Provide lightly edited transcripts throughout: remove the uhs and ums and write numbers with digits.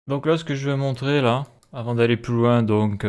Donc là, ce que je vais montrer là, avant d'aller plus loin, donc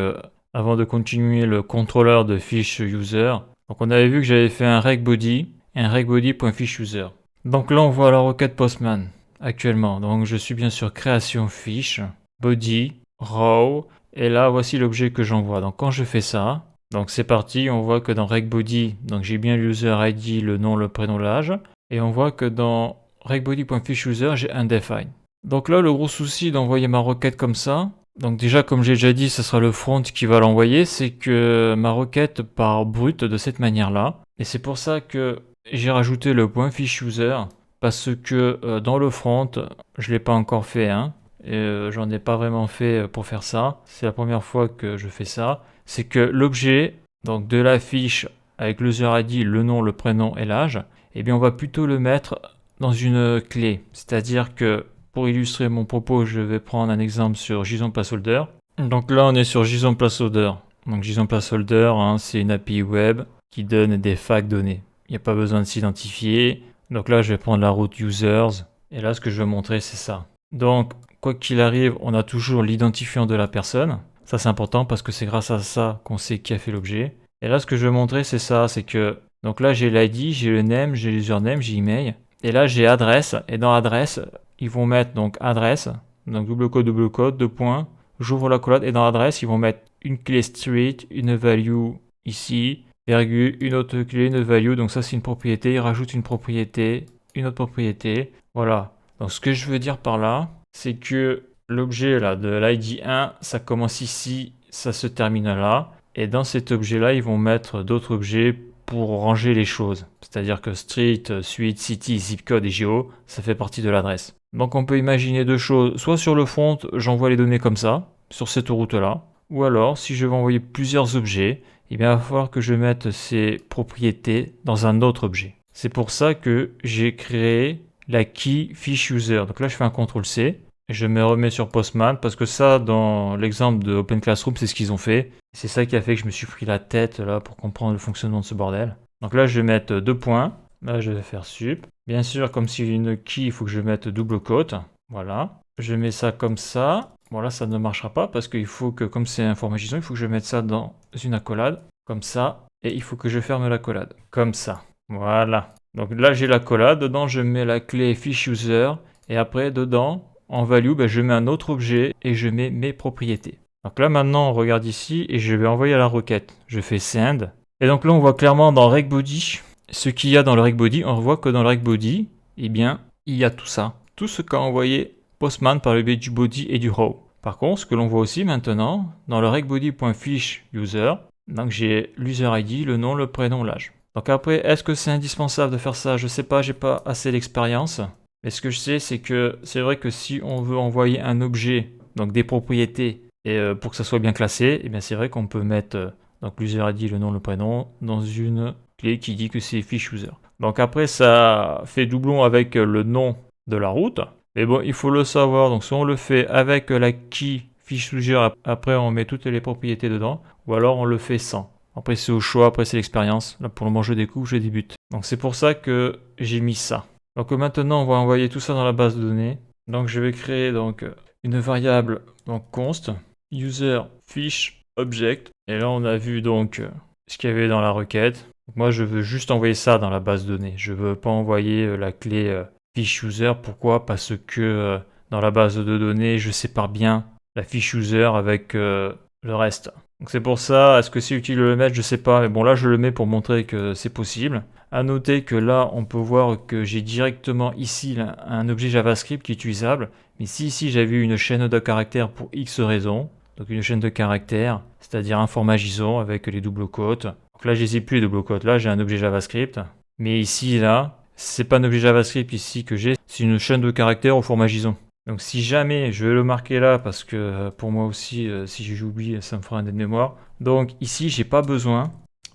avant de continuer le contrôleur de fiche user, donc on avait vu que j'avais fait un regbody et un regbody.ficheuser. Donc là, on voit la requête Postman actuellement. Donc je suis bien sûr création fiche, body, row, et là voici l'objet que j'envoie. Donc quand je fais ça, donc c'est parti, on voit que dans regbody, donc j'ai bien l'user ID, le nom, le prénom, l'âge, et on voit que dans regbody.ficheuser, j'ai undefined. Donc là, le gros souci d'envoyer ma requête comme ça, donc déjà comme j'ai déjà dit, ce sera le front qui va l'envoyer, c'est que ma requête part brute de cette manière-là. Et c'est pour ça que j'ai rajouté le point fiche user, parce que dans le front, je ne l'ai pas encore fait, hein, et j'en ai pas vraiment fait pour faire ça. C'est la première fois que je fais ça. C'est que l'objet, donc de la fiche avec l'user ID, le nom, le prénom et l'âge, eh bien on va plutôt le mettre dans une clé. C'est-à-dire que pour illustrer mon propos, je vais prendre un exemple sur JSON Placeholder. Donc là, on est sur JSON Placeholder. Donc JSON Placeholder, hein, c'est une API web qui donne des facs données. Il n'y a pas besoin de s'identifier. Donc là, je vais prendre la route users. Et là, ce que je vais montrer, c'est ça. Donc, quoi qu'il arrive, on a toujours l'identifiant de la personne. Ça, c'est important parce que c'est grâce à ça qu'on sait qui a fait l'objet. Et là, ce que je vais montrer, c'est ça. C'est que, donc là, j'ai l'ID, j'ai le name, j'ai l'username, j'ai email. Et là, j'ai adresse. Et dans adresse, ils vont mettre donc adresse. Donc double code, deux points. J'ouvre la collade et dans adresse, ils vont mettre une clé street, une value ici, virgule, une autre clé, une value. Donc ça, c'est une propriété. Ils rajoutent une propriété, une autre propriété. Voilà. Donc ce que je veux dire par là, c'est que l'objet là de l'ID 1, ça commence ici, ça se termine là. Et dans cet objet-là, ils vont mettre d'autres objets pour ranger les choses. C'est-à-dire que street, suite, city, zip code et geo, ça fait partie de l'adresse. Donc on peut imaginer deux choses. Soit sur le front, j'envoie les données comme ça, sur cette route-là. Ou alors, si je veux envoyer plusieurs objets, il va falloir que je mette ces propriétés dans un autre objet. C'est pour ça que j'ai créé la key fiche user. Donc là, je fais un CTRL-C. Je me remets sur Postman parce que ça, dans l'exemple de Open Classroom, c'est ce qu'ils ont fait. C'est ça qui a fait que je me suis pris la tête là pour comprendre le fonctionnement de ce bordel. Donc là, je vais mettre deux points. Là, je vais faire sup. Bien sûr, comme c'est une key, il faut que je mette double quote. Voilà. Je mets ça comme ça. Bon, là, ça ne marchera pas parce qu'il faut que, comme c'est un format JSON, il faut que je mette ça dans une accolade. Comme ça. Et il faut que je ferme l'accolade. Comme ça. Voilà. Donc là, j'ai l'accolade. Dedans, je mets la clé fiche user. Et après, dedans, en value, je mets un autre objet et je mets mes propriétés. Donc là, maintenant, on regarde ici et je vais envoyer la requête. Je fais send. Et donc là, on voit clairement dans regbody ce qu'il y a dans le regbody. On voit que dans le regbody, eh bien, il y a tout ça. Tout ce qu'a envoyé Postman par le biais du body et du row. Par contre, ce que l'on voit aussi maintenant, dans le regbody.ficheuser, donc j'ai l'user ID, le nom, le prénom, l'âge. Donc après, est-ce que c'est indispensable de faire ça? Je sais pas, j'ai pas assez d'expérience. Mais ce que je sais, c'est que c'est vrai que si on veut envoyer un objet, donc des propriétés, et pour que ça soit bien classé, eh bien c'est vrai qu'on peut mettre donc l'user ID, le nom, le prénom, dans une clé qui dit que c'est fiche user. Donc après, ça fait doublon avec le nom de la route. Mais bon, il faut le savoir. Donc soit on le fait avec la key fiche user, après on met toutes les propriétés dedans, ou alors on le fait sans. Après c'est au choix, après c'est l'expérience. Là pour le moment je découvre, je débute. Donc c'est pour ça que j'ai mis ça. Donc maintenant on va envoyer tout ça dans la base de données. Donc je vais créer donc une variable donc const user fiche object. Et là on a vu donc ce qu'il y avait dans la requête. Donc, moi je veux juste envoyer ça dans la base de données. Je veux pas envoyer la clé fiche user. Pourquoi? Parce que dans la base de données je sépare bien la fiche user avec le reste. Donc c'est pour ça, est-ce que c'est utile de le mettre? Je sais pas, mais bon là je le mets pour montrer que c'est possible. À noter que là on peut voir que j'ai directement ici là, un objet JavaScript qui est utilisable. Mais si ici j'avais une chaîne de caractères pour X raisons, donc une chaîne de caractères, c'est-à-dire un format JSON avec les doubles quotes. Donc là je les ai plus les doubles quotes, là j'ai un objet JavaScript. Mais ici là, c'est pas un objet JavaScript ici que j'ai, c'est une chaîne de caractères au format JSON. Donc si jamais, je vais le marquer là parce que pour moi aussi, si j'oublie, ça me fera un aide-mémoire. Donc ici, j'ai pas besoin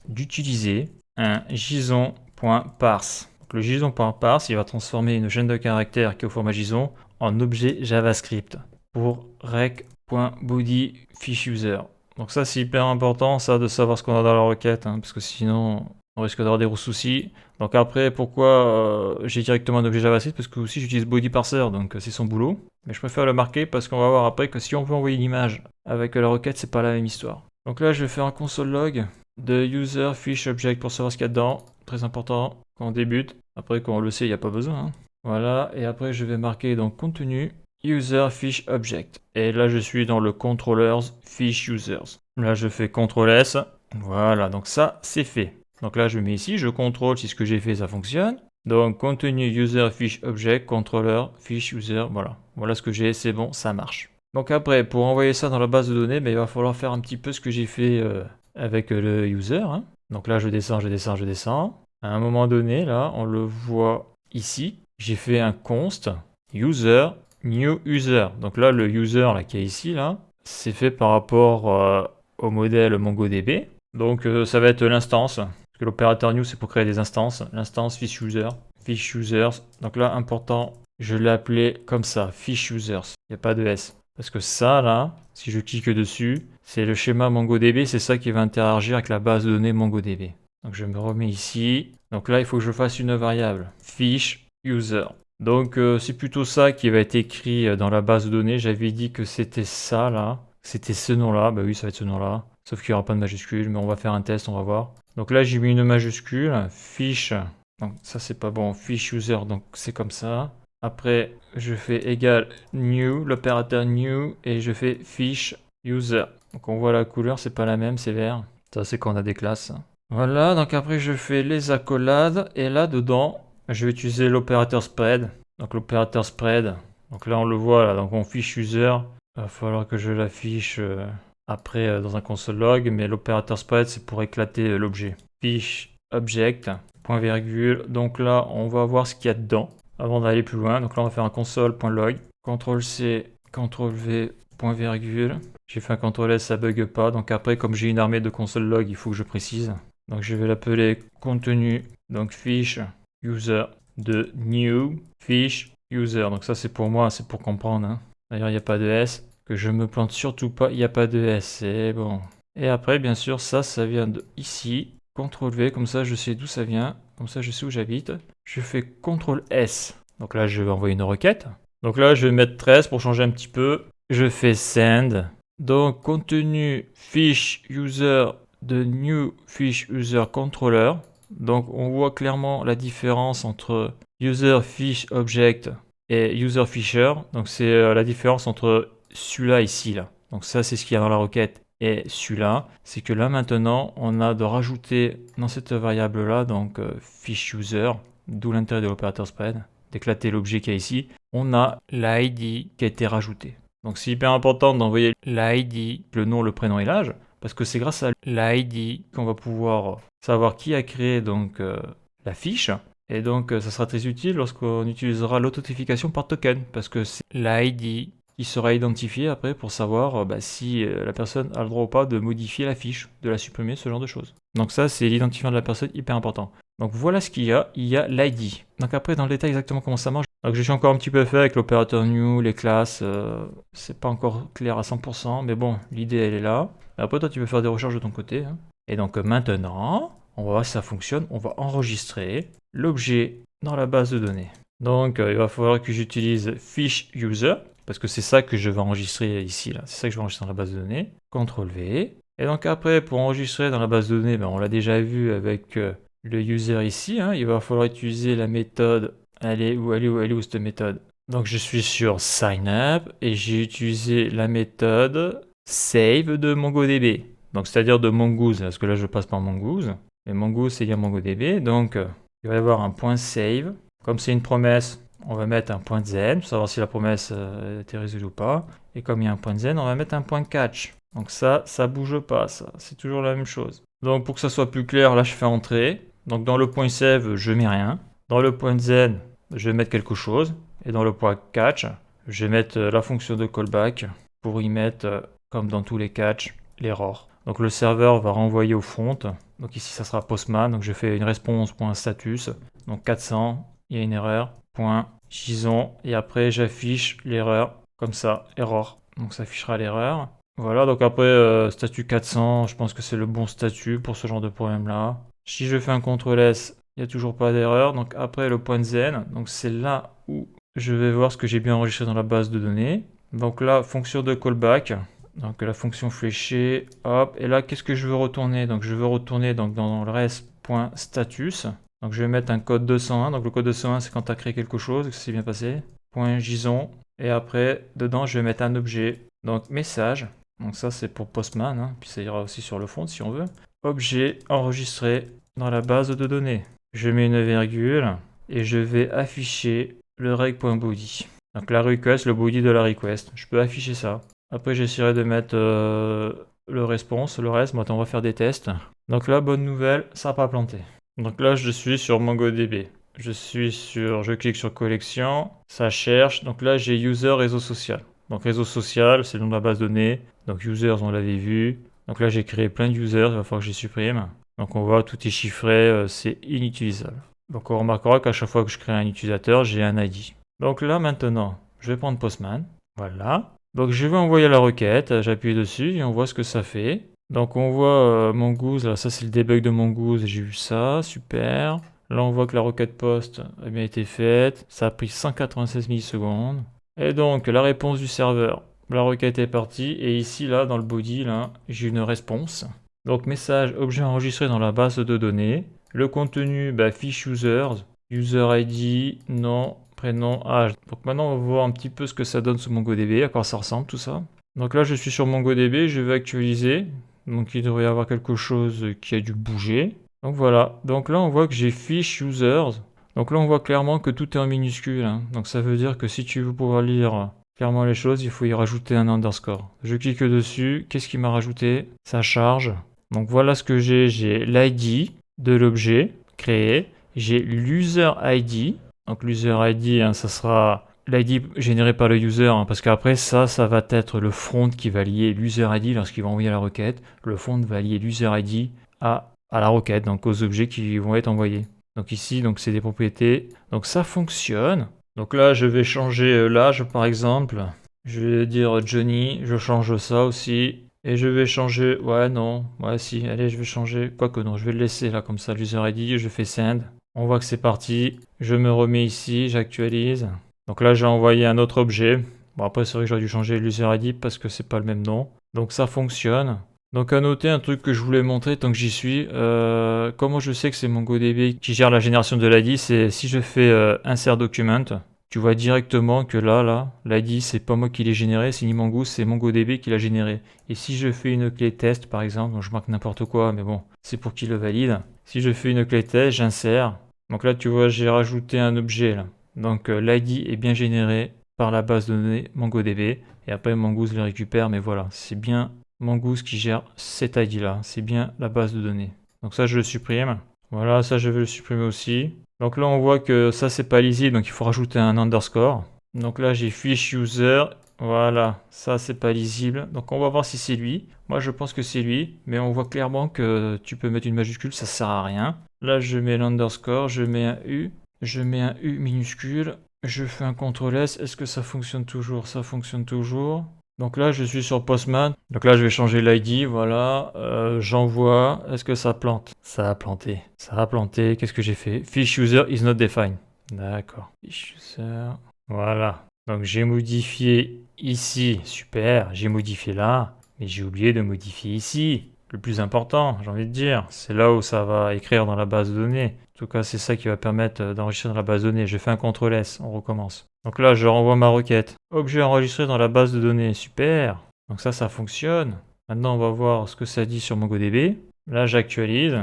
d'utiliser un JSON.parse. Donc le JSON.parse, il va transformer une chaîne de caractères qui est au format JSON en objet JavaScript pour rec.body fiche user. Donc ça, c'est hyper important ça de savoir ce qu'on a dans la requête, hein, parce que sinon on risque d'avoir des gros soucis. Donc après, pourquoi j'ai directement un objet JavaScript? Parce que aussi j'utilise body parser, donc c'est son boulot. Mais je préfère le marquer parce qu'on va voir après que si on veut envoyer une image avec la requête, c'est pas la même histoire. Donc là, je vais faire un console log de user fish object pour savoir ce qu'il y a dedans. Très important quand on débute. Après, quand on le sait, il n'y a pas besoin, hein. Voilà, et après je vais marquer donc contenu user fish object. Et là, je suis dans le controllers fish users. Là, je fais CTRL S. Voilà, donc ça, c'est fait. Donc là, je mets ici, je contrôle si ce que j'ai fait, ça fonctionne. Donc, contenu user fish object, controller fish user, voilà. Voilà ce que j'ai, c'est bon, ça marche. Donc après, pour envoyer ça dans la base de données, il va falloir faire un petit peu ce que j'ai fait avec le user, hein. Donc là, je descends, je descends, je descends. À un moment donné, là, on le voit ici. J'ai fait un const user new user. Donc là, le user là, qui est ici, là, c'est fait par rapport au modèle MongoDB. Donc ça va être l'instance. Parce que l'opérateur new, c'est pour créer des instances. L'instance fish user, fish users. Donc là, important, je l'ai appelé comme ça, fish users. Il n'y a pas de S. Parce que ça, là, si je clique dessus, c'est le schéma MongoDB, c'est ça qui va interagir avec la base de données MongoDB. Donc je me remets ici. Donc là, il faut que je fasse une variable, fish user. Donc c'est plutôt ça qui va être écrit dans la base de données. J'avais dit que c'était ça, là. C'était ce nom-là. Bah oui, ça va être ce nom-là. Sauf qu'il n'y aura pas de majuscule, mais on va faire un test, on va voir. Donc là, j'ai mis une majuscule, fish. Donc ça, c'est pas bon, fish user, donc c'est comme ça. Après, je fais égal new, l'opérateur new, et je fais fish user. Donc on voit la couleur, c'est pas la même, c'est vert. Ça, c'est quand on a des classes. Voilà, donc après, je fais les accolades, et là, dedans, je vais utiliser l'opérateur spread. Donc l'opérateur spread, donc là, on le voit, là, donc mon fish user, il va falloir que je l'affiche après dans un console log, mais l'opérateur spread, c'est pour éclater l'objet. Fish object, point virgule. Donc là, on va voir ce qu'il y a dedans avant d'aller plus loin. Donc là, on va faire un console.log. CTRL-C, CTRL-V, point virgule. J'ai fait un CTRL-S, ça bug pas. Donc après, comme j'ai une armée de console log, il faut que je précise. Donc je vais l'appeler contenu. Donc fish user de new fish user. Donc ça, c'est pour moi, c'est pour comprendre, hein. D'ailleurs, il n'y a pas de S. Que je me plante surtout pas, il n'y a pas de S, c'est bon. Et après, bien sûr, ça vient de ici. CTRL-V, comme ça, je sais d'où ça vient. Comme ça, je sais où j'habite. Je fais CTRL-S. Donc là, je vais envoyer une requête. Donc là, je vais mettre 13 pour changer un petit peu. Je fais send. Donc, contenu fish user de new fish user controller. Donc, on voit clairement la différence entre user fish object et user fisher. Donc, c'est la différence entre celui-là ici, là. Donc, ça, c'est ce qu'il y a dans la requête. Et celui-là, c'est que là maintenant, on a de rajouter dans cette variable-là, donc fish user, d'où l'intérêt de l'opérateur spread, d'éclater l'objet qu'il y a ici, on a l'ID qui a été rajouté. Donc c'est hyper important d'envoyer l'ID, le nom, le prénom et l'âge, parce que c'est grâce à l'ID qu'on va pouvoir savoir qui a créé donc la fiche. Et donc ça sera très utile lorsqu'on utilisera l'authentification par token, parce que c'est l'ID qui sera identifié après pour savoir si la personne a le droit ou pas de modifier la fiche, de la supprimer, ce genre de choses. Donc ça, c'est l'identifiant de la personne, hyper important. Donc voilà ce qu'il y a l'ID. Donc après, dans le détail, exactement comment ça marche. Donc je suis encore un petit peu fait avec l'opérateur new, les classes, c'est pas encore clair à 100%, mais bon, l'idée elle est là. Et après, toi, tu peux faire des recherches de ton côté, hein. Et donc maintenant, on va voir si ça fonctionne. On va enregistrer l'objet dans la base de données. Donc il va falloir que j'utilise fish user, parce que c'est ça que je vais enregistrer ici, là. C'est ça que je vais enregistrer dans la base de données. CTRL-V. Et donc après, pour enregistrer dans la base de données, on l'a déjà vu avec le user ici, hein, il va falloir utiliser la méthode. Elle est où cette méthode? Donc je suis sur signup et j'ai utilisé la méthode save de MongoDB. Donc c'est-à-dire de Mongoose, parce que là je passe par Mongoose. Et Mongoose c'est bien MongoDB. Donc il va y avoir un point save. Comme c'est une promesse, on va mettre un point zen pour savoir si la promesse était résolue ou pas. Et comme il y a un point zen, on va mettre un point catch. Donc ça bouge pas, ça. C'est toujours la même chose. Donc pour que ça soit plus clair, là je fais entrer. Donc dans le point save, je mets rien. Dans le point zen, je vais mettre quelque chose. Et dans le point catch, je vais mettre la fonction de callback pour y mettre, comme dans tous les catch, l'error. Donc le serveur va renvoyer au front. Donc ici ça sera postman. Donc je fais une réponse.status. Donc 400, il y a une erreur. Point JSON. Et après j'affiche l'erreur. Comme ça, error. Donc ça affichera l'erreur. Voilà, donc après statut 400, je pense que c'est le bon statut pour ce genre de problème là. Si je fais un CTRL S, il n'y a toujours pas d'erreur. Donc après le point zen, donc c'est là où je vais voir ce que j'ai bien enregistré dans la base de données. Donc là, fonction de callback. Donc la fonction fléchée, hop. Et là, qu'est-ce que je veux retourner? Donc je veux retourner donc, dans le res.status. Donc je vais mettre un code 201. Donc le code 201, c'est quand tu as créé quelque chose, que c'est bien passé. Point JSON. Et après, dedans, je vais mettre un objet. Donc message. Donc ça, c'est pour Postman. Hein. Puis ça ira aussi sur le front si on veut. Objet enregistré dans la base de données. Je mets une virgule et je vais afficher le reg.body. Donc la request, le body de la request. Je peux afficher ça. Après, j'essaierai de mettre le response, le reste. Bon, attends, on va faire des tests. Donc là, bonne nouvelle, ça n'a pas planté. Donc là, je suis sur MongoDB. Je clique sur collection, ça cherche. Donc là, j'ai user réseau social. Donc réseau social, c'est le nom de la base de données. Donc users, on l'avait vu. Donc là, j'ai créé plein de users, il va falloir que je les supprime. Donc on voit, tout est chiffré, c'est inutilisable. Donc on remarquera qu'à chaque fois que je crée un utilisateur, j'ai un ID. Donc là, maintenant, je vais prendre Postman. Voilà. Donc je vais envoyer la requête, j'appuie dessus et on voit ce que ça fait. Donc on voit Mongoose, là ça c'est le debug de Mongoose, j'ai vu ça, super. Là on voit que la requête post a bien été faite, ça a pris 196 millisecondes. Et donc la réponse du serveur, la requête est partie et ici là dans le body là j'ai une réponse. Donc message objet enregistré dans la base de données. Le contenu, fiche users, user ID, nom, prénom, âge. Donc maintenant on va voir un petit peu ce que ça donne sous MongoDB, à quoi ça ressemble tout ça. Donc là je suis sur MongoDB, je vais actualiser. Donc il devrait y avoir quelque chose qui a dû bouger. Donc voilà, donc là on voit que j'ai fiche users. Donc là on voit clairement que tout est en minuscule. Hein. Donc ça veut dire que si tu veux pouvoir lire clairement les choses, il faut y rajouter un underscore. Je clique dessus, qu'est-ce qu'il m'a rajouté? Ça charge. Donc voilà ce que j'ai l'ID de l'objet créé, j'ai l'user ID. Donc l'user ID, hein, ça sera l'ID généré par le user, hein, parce qu'après ça va être le front qui va lier l'user ID lorsqu'il va envoyer la requête. Le front va lier l'user ID à la requête, donc aux objets qui vont être envoyés. Donc ici, donc c'est des propriétés. Donc ça fonctionne. Donc là, je vais changer l'âge par exemple. Je vais dire Johnny, je change ça aussi. Et je vais changer, ouais non, ouais si, allez je vais changer, quoique non, je vais le laisser là comme ça, l'user ID, je fais send. On voit que c'est parti, je me remets ici, j'actualise. Donc là j'ai envoyé un autre objet. Bon après c'est vrai que j'aurais dû changer l'user ID parce que c'est pas le même nom. Donc ça fonctionne. Donc à noter un truc que je voulais montrer tant que j'y suis, comment je sais que c'est MongoDB qui gère la génération de l'ID, c'est si je fais insert document, tu vois directement que là, l'ID c'est pas moi qui l'ai généré, c'est ni Mongoose, c'est MongoDB qui l'a généré. Et si je fais une clé test par exemple, je marque n'importe quoi, mais bon, c'est pour qu'il le valide. Si je fais une clé test, j'insère. Donc là tu vois j'ai rajouté un objet là. Donc l'ID est bien généré par la base de données MongoDB. Et après Mongoose le récupère, mais voilà, c'est bien Mongoose qui gère cet ID là, c'est bien la base de données. Donc ça je le supprime. Voilà, ça je vais le supprimer aussi. Donc là on voit que ça c'est pas lisible, donc il faut rajouter un underscore. Donc là j'ai fiche user, voilà, ça c'est pas lisible. Donc on va voir si c'est lui. Moi je pense que c'est lui, mais on voit clairement que tu peux mettre une majuscule, ça sert à rien. Là je mets l'underscore, je mets un U minuscule, je fais un CTRL S, est-ce que ça fonctionne toujours? Ça fonctionne toujours. Donc là, je suis sur Postman. Donc là, je vais changer l'ID. Voilà. J'envoie. Est-ce que ça plante? Ça a planté. Ça a planté. Qu'est-ce que j'ai fait? Fiche user is not defined. D'accord. Fiche user. Voilà. Donc j'ai modifié ici. Super. J'ai modifié là. Mais j'ai oublié de modifier ici. Le plus important, j'ai envie de dire. C'est là où ça va écrire dans la base de données. En tout cas, c'est ça qui va permettre d'enregistrer dans la base de données. Je fais un CTRL S. On recommence. Donc là, je renvoie ma requête. Objet enregistré dans la base de données. Super. Donc ça fonctionne. Maintenant, on va voir ce que ça dit sur MongoDB. Là, j'actualise.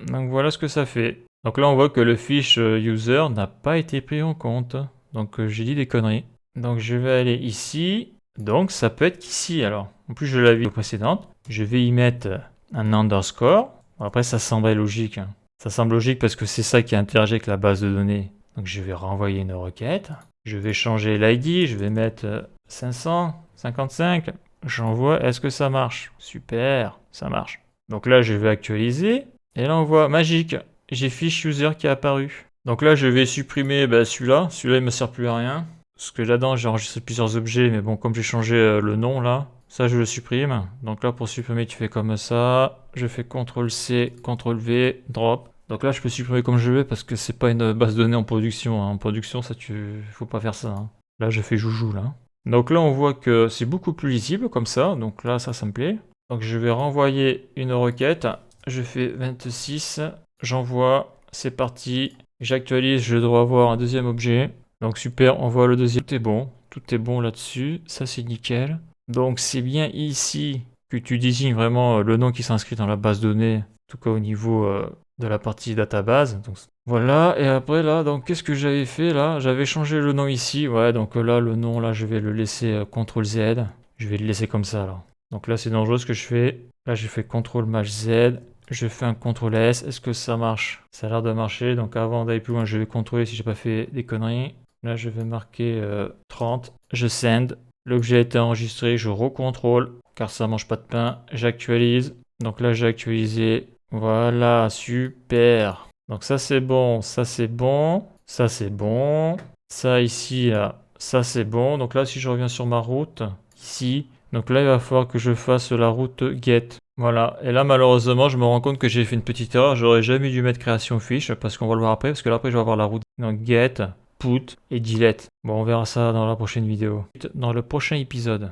Donc voilà ce que ça fait. Donc là, on voit que le fiche user n'a pas été pris en compte. Donc j'ai dit des conneries. Donc je vais aller ici. Donc ça peut être qu'ici alors. En plus, je l'avais précédente. Je vais y mettre un underscore. Bon, après, ça semble logique. Ça semble logique parce que c'est ça qui interagit avec la base de données. Donc je vais renvoyer une requête. Je vais changer l'ID, je vais mettre 555. J'envoie, est-ce que ça marche? Super, ça marche. Donc là, je vais actualiser. Et là, on voit, magique, j'ai fiche user qui est apparu. Donc là, je vais supprimer celui-là. Celui-là, il me sert plus à rien. Parce que là-dedans, j'ai enregistré plusieurs objets. Mais bon, comme j'ai changé le nom là, ça, je le supprime. Donc là, pour supprimer, tu fais comme ça. Je fais CTRL-C, CTRL-V, drop. Donc là, je peux supprimer comme je veux parce que c'est pas une base de données en production, hein. En production, ça, faut pas faire ça, hein. Là, je fais joujou, là. Donc là, on voit que c'est beaucoup plus lisible comme ça. Donc là, ça me plaît. Donc je vais renvoyer une requête. Je fais 26. J'envoie. C'est parti. J'actualise. Je dois avoir un deuxième objet. Donc super, on voit le deuxième. Tout est bon. Tout est bon là-dessus. Ça, c'est nickel. Donc c'est bien ici que tu désignes vraiment le nom qui s'inscrit dans la base de données. En tout cas au niveau de la partie database. Donc, voilà, et après là, donc qu'est-ce que j'avais fait là? J'avais changé le nom ici, ouais, donc là, le nom là, je vais le laisser CTRL Z. Je vais le laisser comme ça là. Donc là, c'est dangereux ce que je fais. Là, j'ai fait CTRL Maj Z. Je fais un CTRL S. Est-ce que ça marche? Ça a l'air de marcher. Donc avant d'aller plus loin, je vais contrôler si j'ai pas fait des conneries. Là, je vais marquer 30. Je send. L'objet a été enregistré. Je recontrôle car ça mange pas de pain. J'actualise. Donc là, j'ai actualisé. Voilà, super. Donc ça c'est bon, ça c'est bon, ça c'est bon. Ça ici, là, ça c'est bon. Donc là, si je reviens sur ma route, ici, donc là, il va falloir que je fasse la route get. Voilà. Et là, malheureusement, je me rends compte que j'ai fait une petite erreur. J'aurais jamais dû mettre création fiche parce qu'on va le voir après. Parce que là, après, je vais avoir la route. Donc get, put et delete. Bon, on verra ça dans la prochaine vidéo. Dans le prochain épisode.